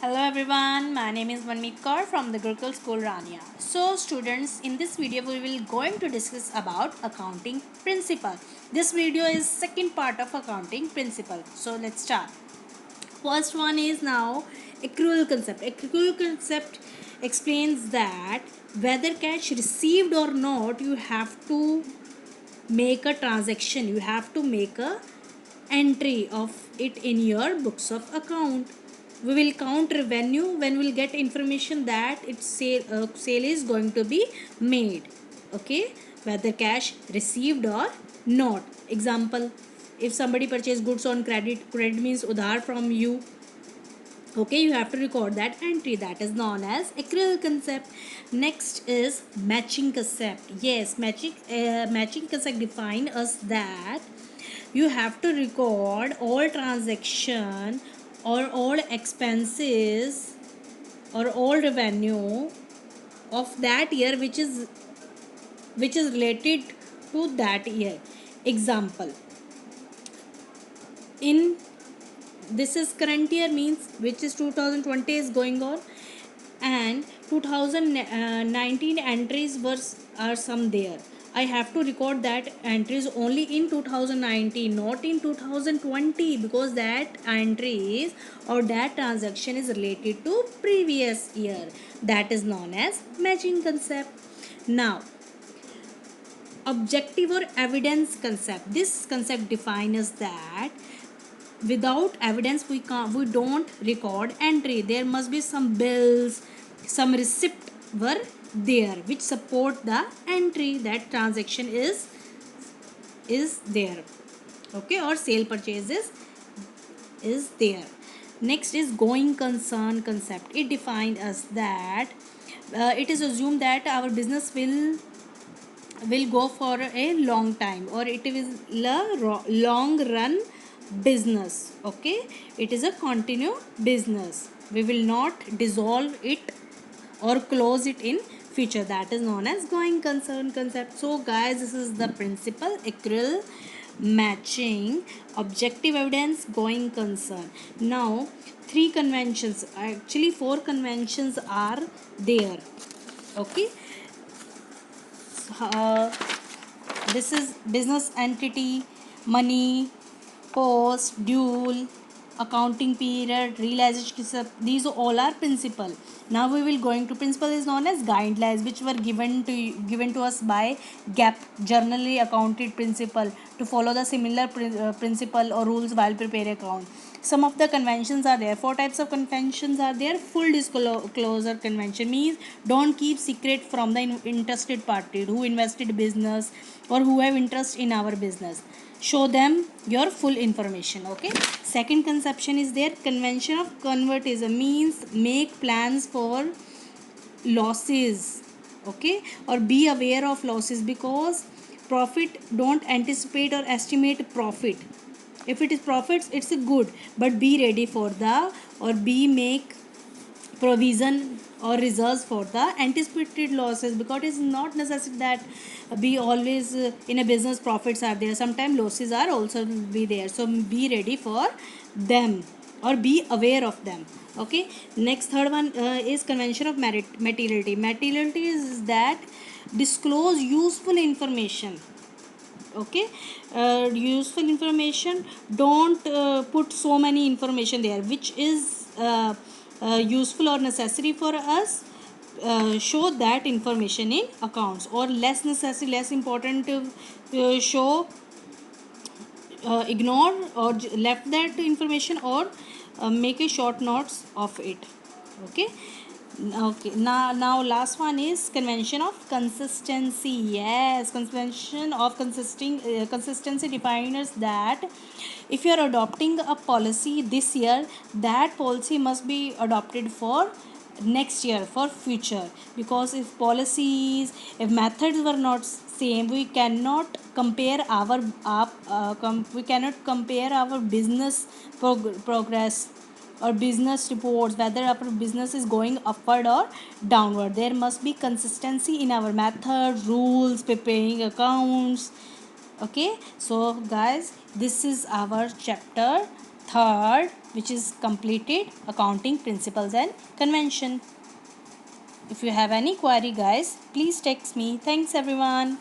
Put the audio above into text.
Hello everyone, my name is Manmeet Kaur from the Gurukul School Rania. So students, in this video we will going to discuss about accounting principle. This video is second part of accounting principle. So let's start. First one is now accrual concept. Accrual concept explains that whether cash received or not, you have to make a transaction. You have to make a entry of it in your books of account. We will count revenue when we'll get information that its sale is going to be made. Okay, whether cash received or not. Example, if somebody purchased goods on credit means udhar from you. Okay, you have to record that entry. That is known as accrual concept. Next is matching concept. Yes, matching concept define us that you have to record all transaction or all expenses or all revenue of that year which is related to that year. Example, in this is current year means which is 2020 is going on, and 2019 entries are some there. I have to record that entries only in 2019, not in 2020, because that entries or that transaction is related to previous year. That is known as matching concept. Now, objective or evidence concept. This concept defines that without evidence we don't record entry. There must be some bills, some receipt were there which support the entry that transaction is there. Okay, or sale purchases is there. Next is going concern concept. It defines us that it is assumed that our business will go for a long time, or it is a long run business. Okay, it is a continue business. We will not dissolve it or close it in future. That is known as going concern concept. So guys, this is the principle: accrual, matching, objective evidence, going concern. Now three conventions, actually four conventions are there. Okay, uh, this is business entity, money, post, dual, accounting period, realization. These all are principle. Now we will going to principle is known as guidelines, which were given to us by GAP, generally accounted principle, to follow the similar principle or rules while prepare account. Some of the conventions are there. Four types of conventions are there. Full disclosure convention means don't keep secret from the interested party who invested business or who have interest in our business. Show them your full information. Okay, second conception is there, convention of conservatism means make plans for losses. Okay, or be aware of losses, because profit don't anticipate or estimate profit. If it is profits, it's a good, but be ready for the, or be make provision or reserves for the anticipated losses, because it's not necessary that be always in a business profits are there. Sometimes losses are also be there, so be ready for them or be aware of them. Okay, next third one is convention of materiality. Materiality is that disclose useful information. Okay, useful information, don't put so many information there which is useful or necessary for us. Show that information in accounts, or less necessary, less important, show, ignore or left that information, or make a short notes of it. Okay, okay, now last one is convention of consistency. Yes, convention of consistency defines that if you are adopting a policy this year, that policy must be adopted for next year, for future. Because if policies, if methods were not same, we cannot compare we cannot compare our business progress or business reports, whether our business is going upward or downward. There must be consistency in our method, rules, preparing accounts. Okay, so guys, this is our chapter third, which is completed accounting principles and convention. If you have any query guys, please text me. Thanks everyone.